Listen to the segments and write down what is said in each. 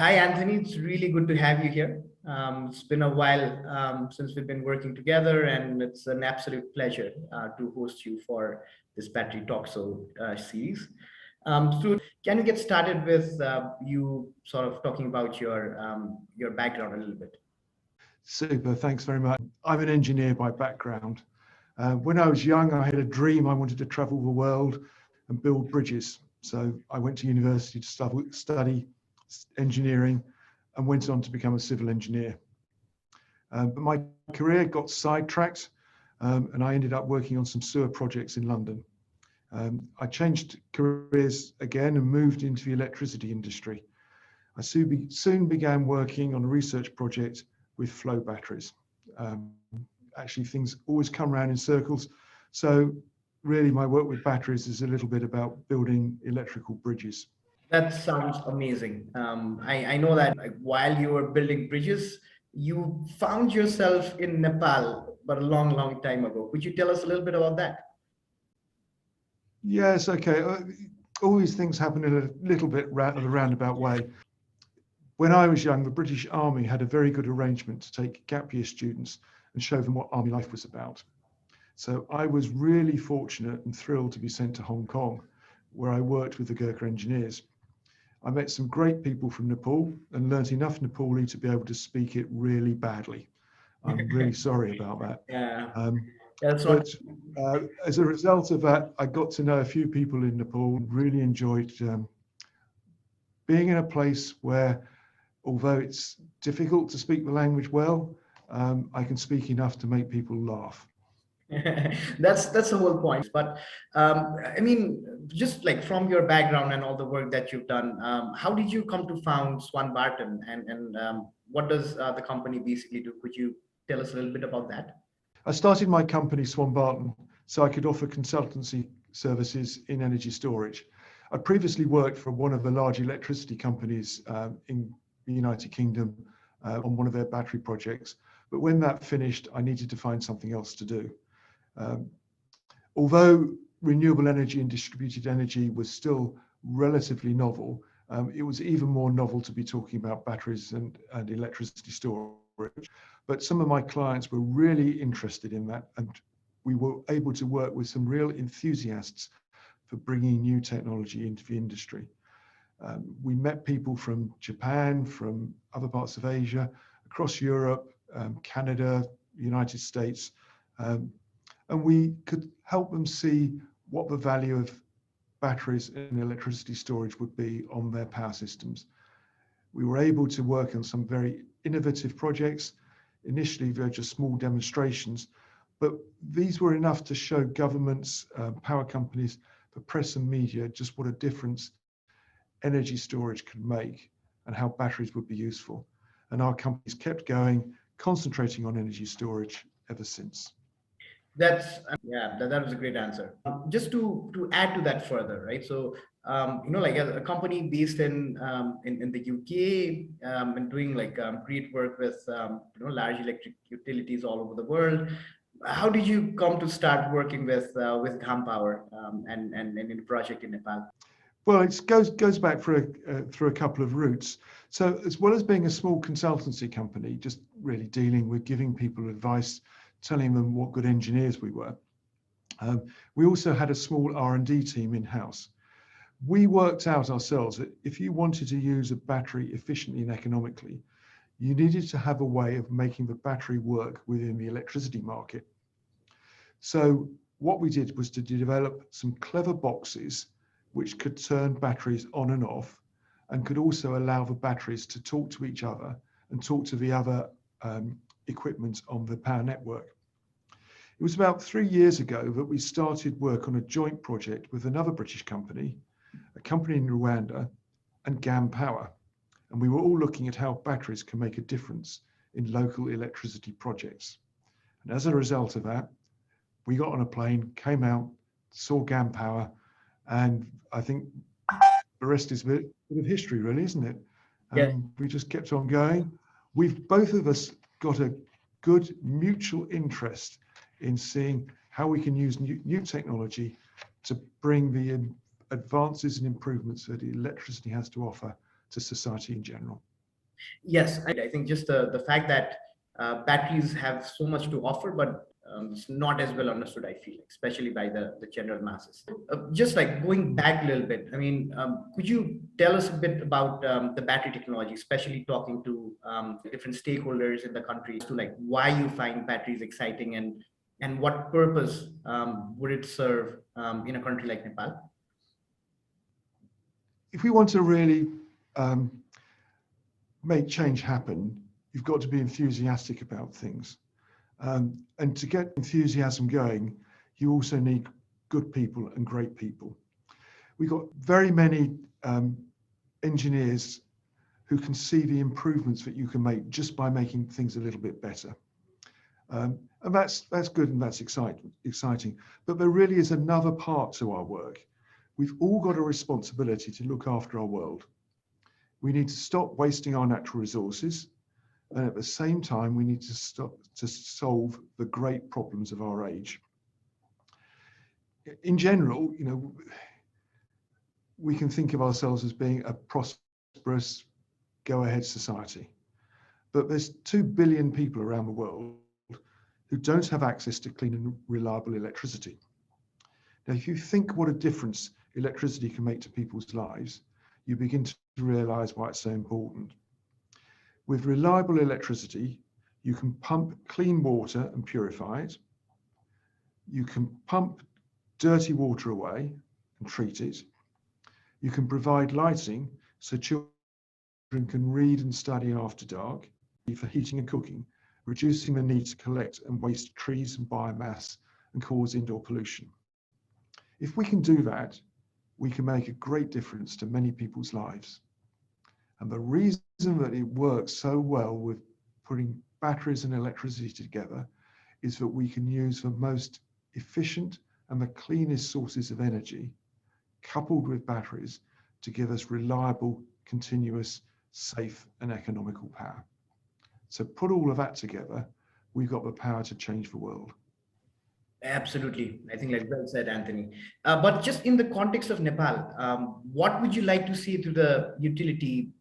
Hi, Anthony. It's really good to have you here. It's been a while since we've been working together, and it's an absolute pleasure to host you for this Battery Talk Show series. So, can you get started with you sort of talking about your background a little bit? Super, thanks very much. I'm an engineer by background. When I was young, I had a dream. I wanted to travel the world and build bridges. So I went to university to study engineering and went on to become a civil engineer. But my career got sidetracked and I ended up working on some sewer projects in London. I changed careers again and moved into the electricity industry. I soon began working on a research project with flow batteries. Actually, things always come around in circles. So really my work with batteries is a little bit about building electrical bridges. That sounds amazing. I know that like, while you were building bridges, you found yourself in Nepal, but a long, long time ago. Could you tell us a little bit about that? Yes, okay. All these things happen in a little bit of a roundabout way. When I was young, the British Army had a very good arrangement to take gap year students and show them what army life was about. So I was really fortunate and thrilled to be sent to Hong Kong, where I worked with the Gurkha engineers. I met some great people from Nepal and learnt enough Nepali to be able to speak it really badly. I'm really sorry about that. Yeah, Um, that's not. but as a result of that, I got to know a few people in Nepal and really enjoyed being in a place where, although it's difficult to speak the language well, I can speak enough to make people laugh. That's the whole point. But I mean, just like from your background and all the work that you've done, how did you come to found Swanbarton, and what does the company basically do? Could you tell us a little bit about that? I started my company, Swanbarton, so I could offer consultancy services in energy storage. I previously worked for one of the large electricity companies in the United Kingdom on one of their battery projects. But when that finished, I needed to find something else to do. Although renewable energy and distributed energy was still relatively novel, it was even more novel to be talking about batteries and electricity storage. But some of my clients were really interested in that, and we were able to work with some real enthusiasts for bringing new technology into the industry. We met people from Japan, from other parts of Asia, across Europe, Canada, United States, and we could help them see what the value of batteries and electricity storage would be on their power systems. We were able to work on some very innovative projects. Initially, they were just small demonstrations, but these were enough to show governments, power companies, the press and media, just what a difference energy storage could make and how batteries would be useful. And our companies kept going, concentrating on energy storage ever since. That's yeah, that was a great answer. Just to add to that further, right? So like a company based in the UK and doing like great work with large electric utilities all over the world. How did you come to start working with Gham Power and in the project in Nepal? Well, it goes back through a couple of routes. So as well as being a small consultancy company, just really dealing with giving people advice, telling them what good engineers we were, we also had a small R&D team in-house. We worked out ourselves that if you wanted to use a battery efficiently and economically, you needed to have a way of making the battery work within the electricity market. So what we did was to develop some clever boxes which could turn batteries on and off and could also allow the batteries to talk to each other and talk to the other equipment on the power network. It was about 3 years ago that we started work on a joint project with another British company, a company in Rwanda, and Gham Power. And we were all looking at how batteries can make a difference in local electricity projects. And as a result of that, we got on a plane, came out, saw Gham Power, and I think the rest is a bit of history, really, isn't it? Yeah. We just kept on going. We've both of us got a good mutual interest in seeing how we can use new technology to bring the advances and improvements that electricity has to offer to society in general. Yes, I think just the fact that batteries have so much to offer, but it's not as well understood, I feel, especially by the general masses. Just like going back a little bit, I mean, could you tell us a bit about the battery technology, especially talking to different stakeholders in the country, to like why you find batteries exciting and what purpose would it serve in a country like Nepal? If we want to really um, make change happen, you've got to be enthusiastic about things. And to get enthusiasm going, you also need good people and great people. We've got very many engineers who can see the improvements that you can make just by making things a little bit better. And that's good and that's exciting. But there really is another part to our work. We've all got a responsibility to look after our world. We need to stop wasting our natural resources, and at the same time, we need to stop to solve the great problems of our age. In general, we can think of ourselves as being a prosperous, go-ahead society, but there's 2 billion people around the world who don't have access to clean and reliable electricity. Now, if you think what a difference electricity can make to people's lives, you begin to realize why it's so important. With reliable electricity, you can pump clean water and purify it. You can pump dirty water away and treat it. You can provide lighting so children can read and study after dark, for heating and cooking, reducing the need to collect and waste trees and biomass and cause indoor pollution. If we can do that, we can make a great difference to many people's lives. And the reason that it works so well with putting batteries and electricity together is that we can use the most efficient and the cleanest sources of energy, coupled with batteries, to give us reliable, continuous, safe, and economical power. So put all of that together, we've got the power to change the world. Absolutely. I think like well said, Anthony. But just in the context of Nepal, what would you like to see to the utility,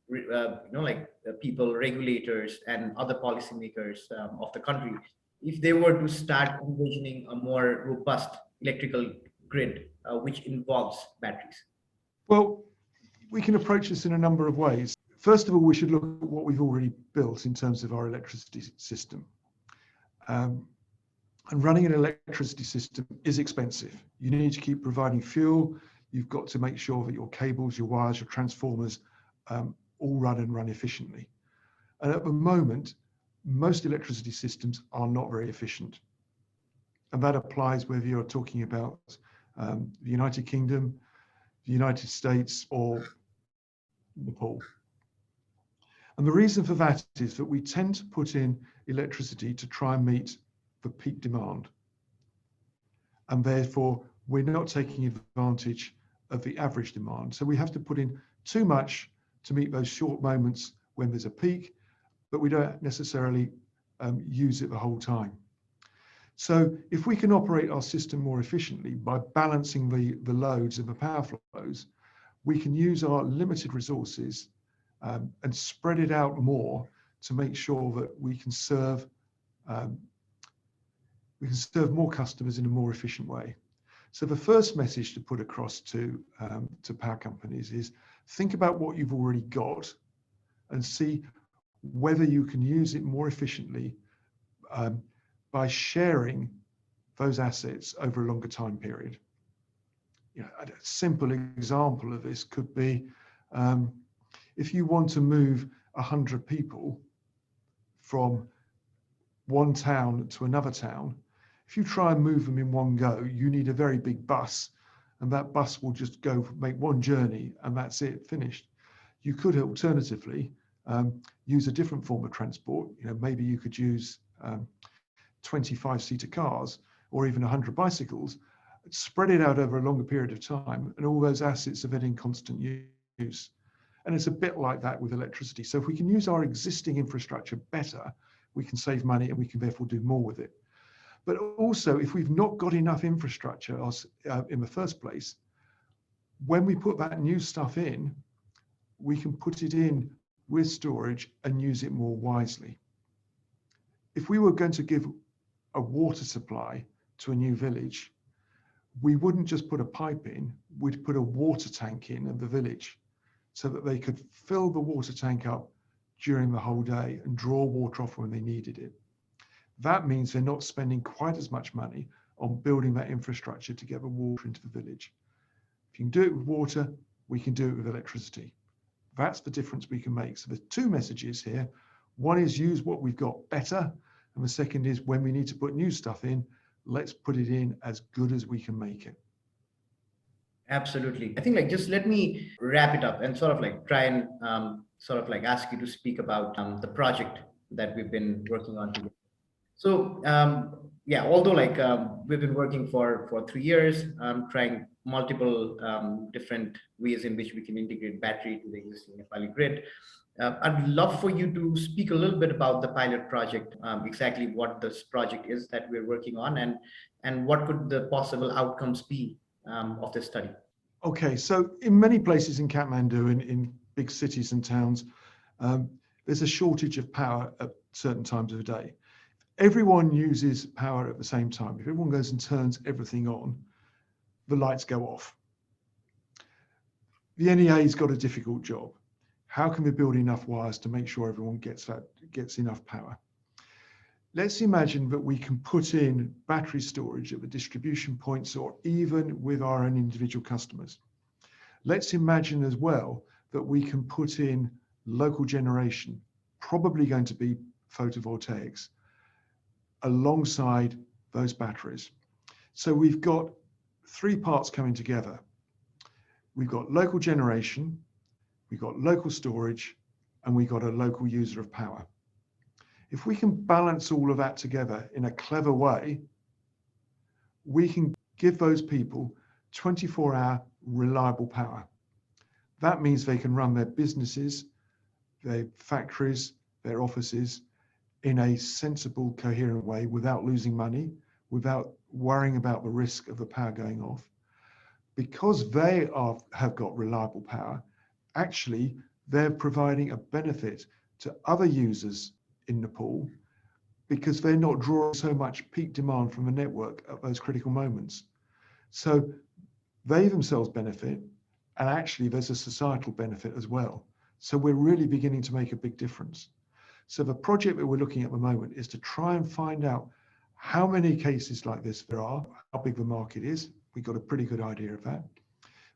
people, regulators, and other policymakers of the country if they were to start envisioning a more robust electrical grid, which involves batteries? Well, we can approach this in a number of ways. First of all, we should look at what we've already built in terms of our electricity system. And running an electricity system is expensive. You need to keep providing fuel. You've got to make sure that your cables, your wires, your transformers all run efficiently. And at the moment, most electricity systems are not very efficient. And that applies whether you're talking about the United Kingdom, the United States, or Nepal. And the reason for that is that we tend to put in electricity to try and meet the peak demand. And therefore, we're not taking advantage of the average demand. So we have to put in too much to meet those short moments when there's a peak, but we don't necessarily use it the whole time. So if we can operate our system more efficiently by balancing the loads and the power flows, we can use our limited resources and spread it out more to make sure that we can serve more customers in a more efficient way. So the first message to put across to power companies is think about what you've already got and see whether you can use it more efficiently by sharing those assets over a longer time period. A simple example of this could be if you want to move 100 people from one town to another town, if you try and move them in one go, you need a very big bus, and that bus will just go make one journey and that's it, finished. You could alternatively use a different form of transport. Maybe you could use 25-seater cars or even 100 bicycles, spread it out over a longer period of time, and all those assets are then in constant use. And it's a bit like that with electricity. So if we can use our existing infrastructure better, we can save money and we can therefore do more with it. But also, if we've not got enough infrastructure in the first place, when we put that new stuff in, we can put it in with storage and use it more wisely. If we were going to give a water supply to a new village, we wouldn't just put a pipe in, we'd put a water tank in at the village so that they could fill the water tank up during the whole day and draw water off when they needed it. That means they're not spending quite as much money on building that infrastructure to get the water into the village. If you can do it with water, we can do it with electricity. That's the difference we can make. So there's two messages here. One is use what we've got better. And the second is when we need to put new stuff in, let's put it in as good as we can make it. Absolutely. I think just let me wrap it up and sort of try and ask you to speak about the project that we've been working on together. So yeah, although we've been working for 3 years, trying multiple different ways in which we can integrate battery to the existing Nepali grid. I'd love for you to speak a little bit about the pilot project, exactly what this project is that we're working on, and what could the possible outcomes be of this study. Okay, so in many places in Kathmandu, in big cities and towns, there's a shortage of power at certain times of the day. Everyone uses power at the same time. If everyone goes and turns everything on, the lights go off. The NEA's got a difficult job. How can we build enough wires to make sure everyone gets enough power? Let's imagine that we can put in battery storage at the distribution points or even with our own individual customers. Let's imagine as well that we can put in local generation, probably going to be photovoltaics, alongside those batteries. So we've got three parts coming together. We've got local generation, we've got local storage, and we've got a local user of power. If we can balance all of that together in a clever way, we can give those people 24-hour reliable power. That means they can run their businesses, their factories, their offices in a sensible, coherent way without losing money, without worrying about the risk of the power going off. Because they have got reliable power, actually, they're providing a benefit to other users in Nepal because they're not drawing so much peak demand from the network at those critical moments. So they themselves benefit, and actually there's a societal benefit as well. So we're really beginning to make a big difference. So the project that we're looking at the moment is to try and find out how many cases like this there are, how big the market is. We've got a pretty good idea of that.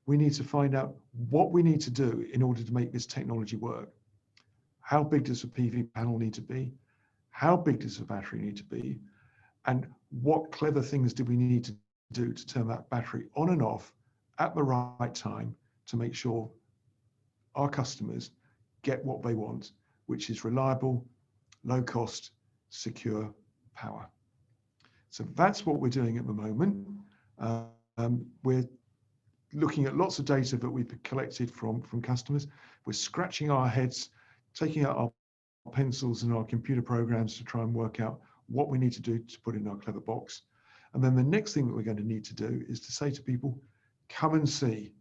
We need to find out what we need to do in order to make this technology work. How big does a PV panel need to be? How big does the battery need to be? And what clever things do we need to do to turn that battery on and off at the right time to make sure our customers get what they want, which is reliable, low cost, secure power. So that's what we're doing at the moment. We're looking at lots of data that we've collected from customers. We're scratching our heads, taking out our pencils and our computer programs to try and work out what we need to do to put in our clever box. And then the next thing that we're going to need to do is to say to people, come and see.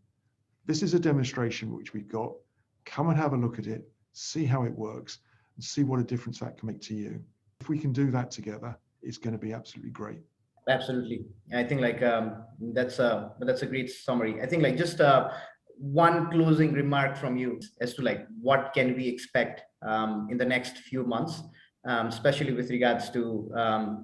This is a demonstration which we've got. Come and have a look at it, see how it works, and see what a difference that can make to you. If we can do that together, it's going to be absolutely great. Absolutely. I think that's a great summary. I think just one closing remark from you as to what can we expect in the next few months, especially with regards to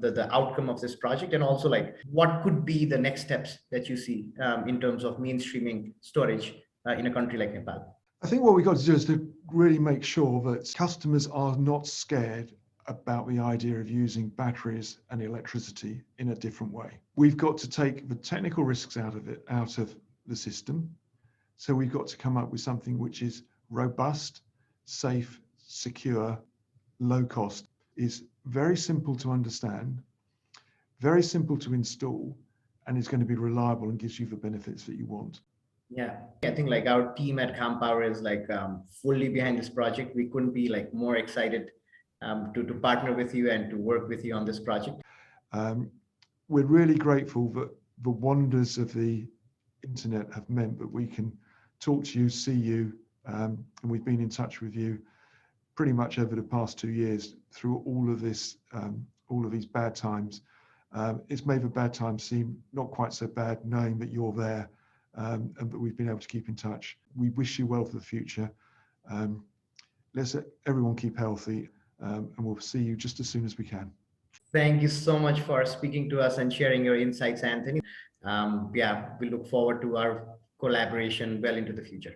the outcome of this project, and also what could be the next steps that you see in terms of mainstreaming storage in a country like Nepal. I think what we've got to do is to really make sure that customers are not scared about the idea of using batteries and electricity in a different way. We've got to take the technical risks out of the system. So we've got to come up with something which is robust, safe, secure, low cost, is very simple to understand, very simple to install, and is going to be reliable and gives you the benefits that you want. Yeah, I think our team at Calm Power is fully behind this project. We couldn't be more excited to partner with you and to work with you on this project. We're really grateful that the wonders of the internet have meant that we can talk to you, see you, and we've been in touch with you pretty much over the past 2 years through all of this, all of these bad times. It's made the bad times seem not quite so bad, knowing that you're there, and that we've been able to keep in touch. We wish you well for the future. Let's everyone keep healthy, and we'll see you just as soon as we can. Thank you so much for speaking to us and sharing your insights, Anthony. Yeah, we look forward to our collaboration well into the future.